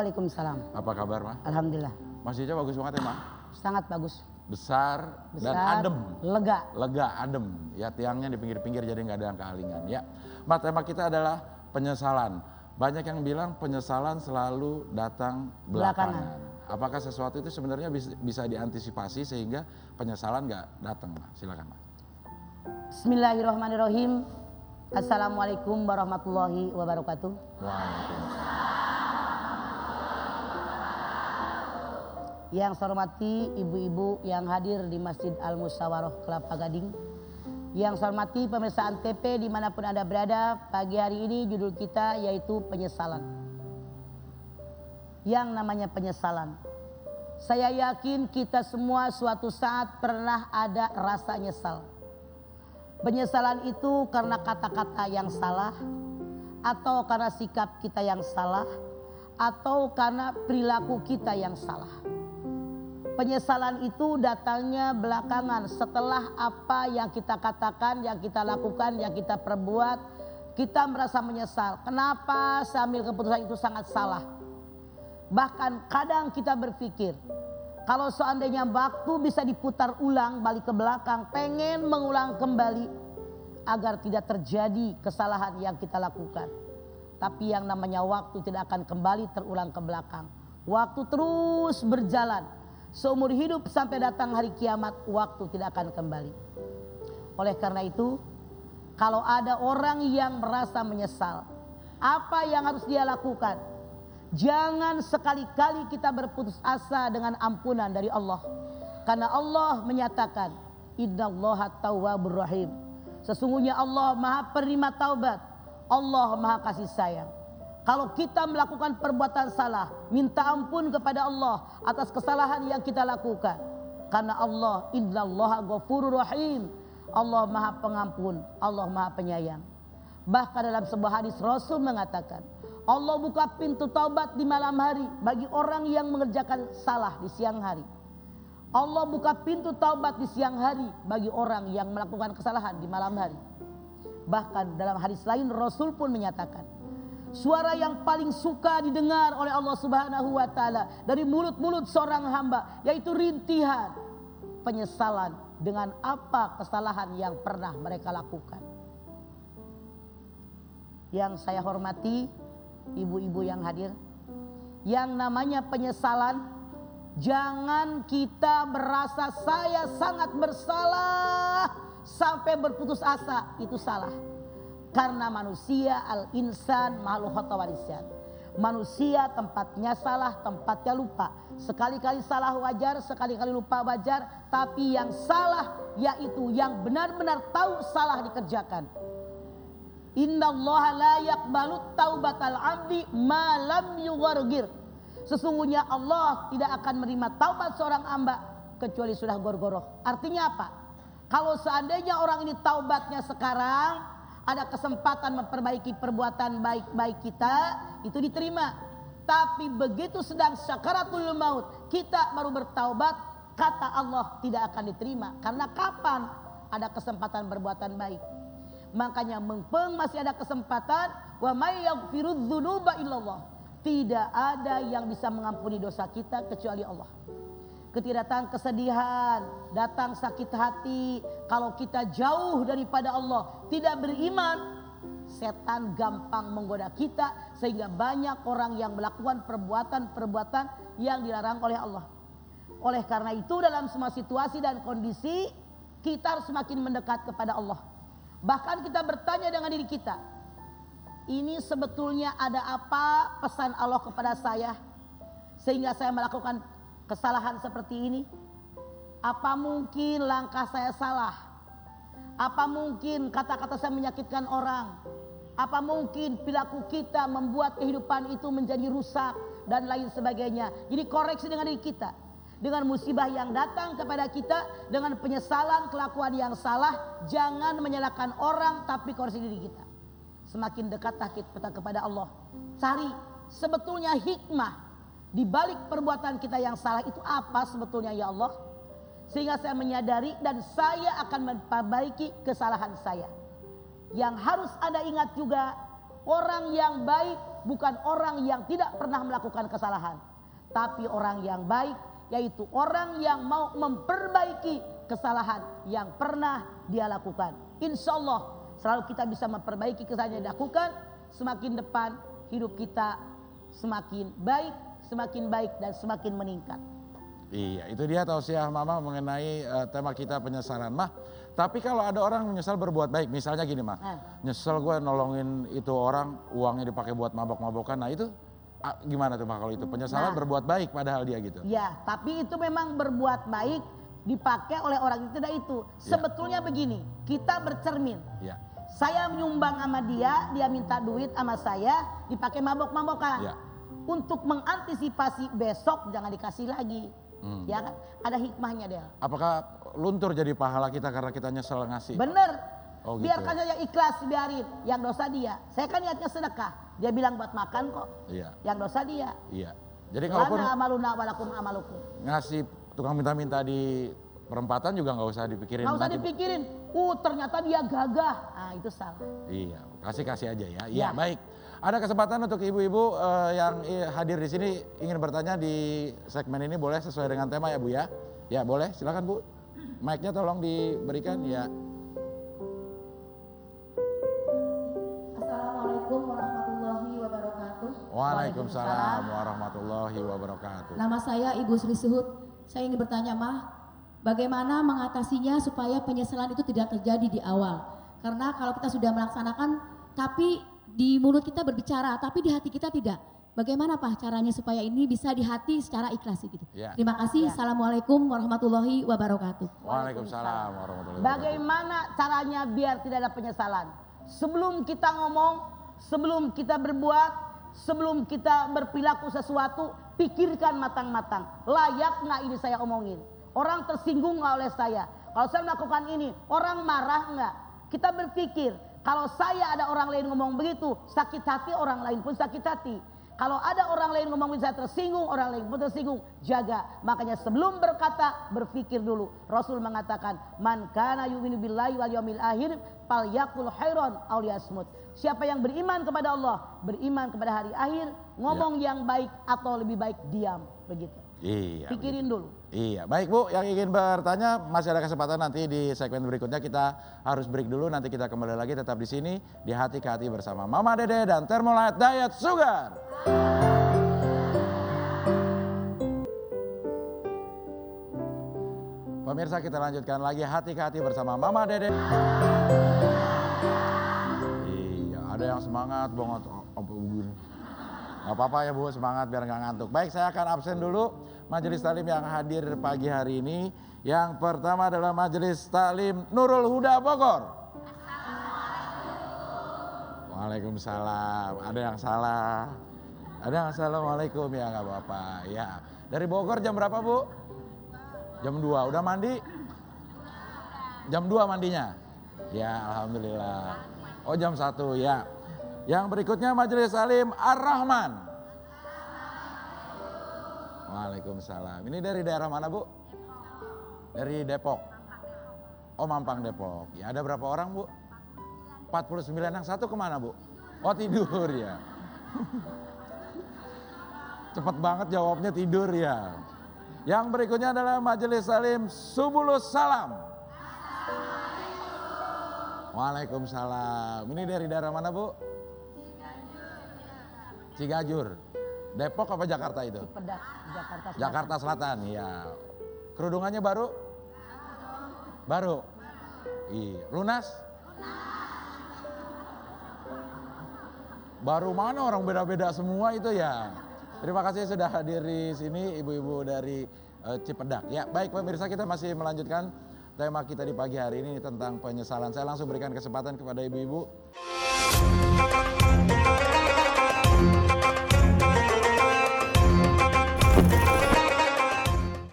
Waalaikumsalam. Apa kabar, Ma? Alhamdulillah. Masjidnya bagus banget ya, Ma? Sangat bagus. Besar dan adem. Lega, adem. Ya, tiangnya di pinggir-pinggir jadi nggak ada yang kehalingan. Ya, Ma, tema kita adalah penyesalan. Banyak yang bilang penyesalan selalu datang belakangan. Apakah sesuatu itu sebenarnya bisa diantisipasi sehingga penyesalan nggak datang, Ma? Silakan, Ma. Bismillahirrahmanirrahim. Assalamualaikum warahmatullahi wabarakatuh. Waalaikumsalam. Yang saya hormati ibu-ibu yang hadir di Masjid Al-Musyawarah Kelapa Gading. Yang saya hormati pemirsa Antv dimanapun Anda berada. Pagi hari ini judul kita yaitu penyesalan. Yang namanya penyesalan, saya yakin kita semua suatu saat pernah ada rasa nyesal. Penyesalan itu karena kata-kata yang salah, atau karena sikap kita yang salah, atau karena perilaku kita yang salah. Penyesalan itu datangnya belakangan setelah apa yang kita katakan, yang kita lakukan, yang kita perbuat, kita merasa menyesal. Kenapa saya ambil keputusan itu sangat salah? Bahkan kadang kita berpikir, kalau seandainya waktu bisa diputar ulang, balik ke belakang, pengen mengulang kembali agar tidak terjadi kesalahan yang kita lakukan. Tapi yang namanya waktu tidak akan kembali terulang ke belakang. Waktu terus berjalan. Seumur hidup sampai datang hari kiamat, waktu tidak akan kembali. Oleh karena itu, kalau ada orang yang merasa menyesal, apa yang harus dia lakukan? Jangan sekali-kali kita berputus asa dengan ampunan dari Allah. Karena Allah menyatakan, Innallaha tawwabur rahim. Sesungguhnya Allah Maha penerima taubat. Allah Maha kasih sayang. Kalau kita melakukan perbuatan salah, minta ampun kepada Allah atas kesalahan yang kita lakukan. Karena Allah, Innallaha ghafurur rahim. Allah Maha pengampun, Allah Maha penyayang. Bahkan dalam sebuah hadis Rasul mengatakan, Allah buka pintu taubat di malam hari bagi orang yang mengerjakan salah di siang hari. Allah buka pintu taubat di siang hari bagi orang yang melakukan kesalahan di malam hari. Bahkan dalam hadis lain Rasul pun menyatakan, suara yang paling suka didengar oleh Allah Subhanahu wa taala dari mulut-mulut seorang hamba yaitu rintihan penyesalan dengan apa kesalahan yang pernah mereka lakukan. Yang saya hormati ibu-ibu yang hadir, yang namanya penyesalan, jangan kita merasa saya sangat bersalah sampai berputus asa, itu salah. Karena manusia al-insan makhluk khotawarisan. Manusia tempatnya salah, tempatnya lupa. Sekali-kali salah wajar, sekali-kali lupa wajar. Tapi yang salah yaitu yang benar-benar tahu salah dikerjakan. Innallaha la yaqbalu taubatal abdi ma lam yughargir. Sesungguhnya Allah tidak akan menerima taubat seorang hamba kecuali sudah gorgoroh. Artinya apa? Kalau seandainya orang ini taubatnya sekarang, ada kesempatan memperbaiki perbuatan baik-baik kita, itu diterima. Tapi begitu sedang syakaratul maut, kita baru bertaubat, kata Allah tidak akan diterima. Karena kapan ada kesempatan berbuatan baik? Makanya mumpung masih ada kesempatan, wa may yaghfirudz dzunuba illallah. Tidak ada yang bisa mengampuni dosa kita kecuali Allah. Ketika datang kesedihan, datang sakit hati, kalau kita jauh daripada Allah, tidak beriman, setan gampang menggoda kita sehingga banyak orang yang melakukan perbuatan-perbuatan yang dilarang oleh Allah. Oleh karena itu dalam semua situasi dan kondisi kita harus semakin mendekat kepada Allah. Bahkan kita bertanya dengan diri kita, ini sebetulnya ada apa pesan Allah kepada saya sehingga saya melakukan kesalahan seperti ini? Apa mungkin langkah saya salah? Apa mungkin kata-kata saya menyakitkan orang? Apa mungkin perilaku kita membuat kehidupan itu menjadi rusak dan lain sebagainya? Jadi koreksi dengan diri kita. Dengan musibah yang datang kepada kita, dengan penyesalan kelakuan yang salah, jangan menyalahkan orang tapi koreksi diri kita. Semakin dekatlah kita kepada Allah. Cari sebetulnya hikmah di balik perbuatan kita yang salah itu apa sebetulnya ya Allah? Sehingga saya menyadari dan saya akan memperbaiki kesalahan saya. Yang harus Anda ingat juga, orang yang baik bukan orang yang tidak pernah melakukan kesalahan, tapi orang yang baik, yaitu orang yang mau memperbaiki kesalahan yang pernah dia lakukan. Insya Allah selalu kita bisa memperbaiki kesalahan yang dilakukan. Semakin depan hidup kita semakin baik dan semakin meningkat. Iya, itu dia tausiah Mama mengenai tema kita penyesalan. Mah, tapi kalau ada orang menyesal berbuat baik, misalnya gini Mah, nyesel gue nolongin itu orang, uangnya dipakai buat mabok-mabokan, nah itu gimana tuh Mah kalau itu penyesalan berbuat baik padahal dia gitu? Ya, tapi itu memang berbuat baik dipakai oleh orang itu tidak itu. Sebetulnya begini, kita bercermin. Ya. Saya menyumbang sama dia minta duit sama saya, dipakai mabok-mabokan. Ya. Untuk mengantisipasi besok jangan dikasih lagi. Ya kan? Ada hikmahnya dia. Apakah luntur jadi pahala kita karena kita nyesel ngasih? Bener. Oh, gitu. Biarkan saja ikhlas, biarin. Yang dosa dia. Saya kan niatnya sedekah. Dia bilang buat makan kok. Iya. Yang dosa dia. Iya. Jadi kalaupun amaluna walakum amalukum. Ngasih tukang minta-minta di perempatan juga nggak usah dipikirin. Nggak usah dipikirin. Ternyata dia gagah. Nah itu salah. Iya. Kasih aja ya. Iya baik. Ada kesempatan untuk ibu-ibu yang hadir di sini ingin bertanya di segmen ini, boleh sesuai dengan tema ya Bu ya? Ya boleh, silakan Bu. Mic-nya tolong diberikan ya. Assalamualaikum warahmatullahi wabarakatuh. Waalaikumsalam warahmatullahi wabarakatuh. Nama saya Ibu Sri Suhud. Saya ingin bertanya Mah, bagaimana mengatasinya supaya penyesalan itu tidak terjadi di awal? Karena kalau kita sudah melaksanakan, tapi di mulut kita berbicara, tapi di hati kita tidak. Bagaimana Pak caranya supaya ini bisa di hati secara ikhlas gitu? Ya. Terima kasih. Assalamualaikum warahmatullahi wabarakatuh. Waalaikumsalam warahmatullahi wabarakatuh. Bagaimana caranya biar tidak ada penyesalan? Sebelum kita ngomong, sebelum kita berbuat, sebelum kita berperilaku sesuatu, pikirkan matang-matang. Layak nggak ini saya omongin? Orang tersinggung nggak oleh saya? Kalau saya melakukan ini, orang marah nggak? Kita berpikir. Kalau saya ada orang lain ngomong begitu, sakit hati, orang lain pun sakit hati. Kalau ada orang lain ngomong saya tersinggung, orang lain pun tersinggung. Jaga. Makanya sebelum berkata, berpikir dulu. Rasul mengatakan, man kana yu'minu billahi wal yawmil akhir falyaqul khairan aw liyasmut. Siapa yang beriman kepada Allah, beriman kepada hari akhir, ngomong yang baik atau lebih baik diam. Begitu. Iya. Pikirin dulu. Iya, baik Bu, yang ingin bertanya masih ada kesempatan nanti di segmen berikutnya. Kita harus break dulu, nanti kita kembali lagi tetap di sini di Hati ke Hati bersama Mama Dede dan Thermolite Diet Sugar. Pemirsa, kita lanjutkan lagi Hati ke Hati bersama Mama Dede. Iya, ada yang semangat banget. Gak apa-apa ya Bu, semangat biar gak ngantuk. Baik, saya akan absen dulu majelis taklim yang hadir pagi hari ini. Yang pertama adalah majelis taklim Nurul Huda Bogor. Waalaikumsalam. Ada yang salah? Ada yang assalamualaikum ya, gak apa-apa. Ya, dari Bogor jam berapa Bu? Jam 2, udah mandi? Jam 2 mandinya? Ya, alhamdulillah. Oh jam 1 ya. Yang berikutnya majelis taklim Ar-Rahman. Waalaikumsalam. Ini dari daerah mana Bu? Dari Depok. Oh Mampang Depok. Ya ada berapa orang Bu? 49. Yang satu kemana Bu? Oh tidur ya. Cepet banget jawabnya, tidur ya. Yang berikutnya adalah majelis taklim Subulus Salam. Waalaikumsalam. Ini dari daerah mana Bu? Ciganjur. Depok apa Jakarta itu? Cipedak, Jakarta Selatan. Jakarta Selatan, ya. Kerudungannya baru? Baru? Iya. Lunas? Baru mana, orang beda-beda semua itu ya. Terima kasih sudah hadir di sini ibu-ibu dari Cipedak. Ya, baik pemirsa, kita masih melanjutkan tema kita di pagi hari ini tentang penyesalan. Saya langsung berikan kesempatan kepada ibu-ibu.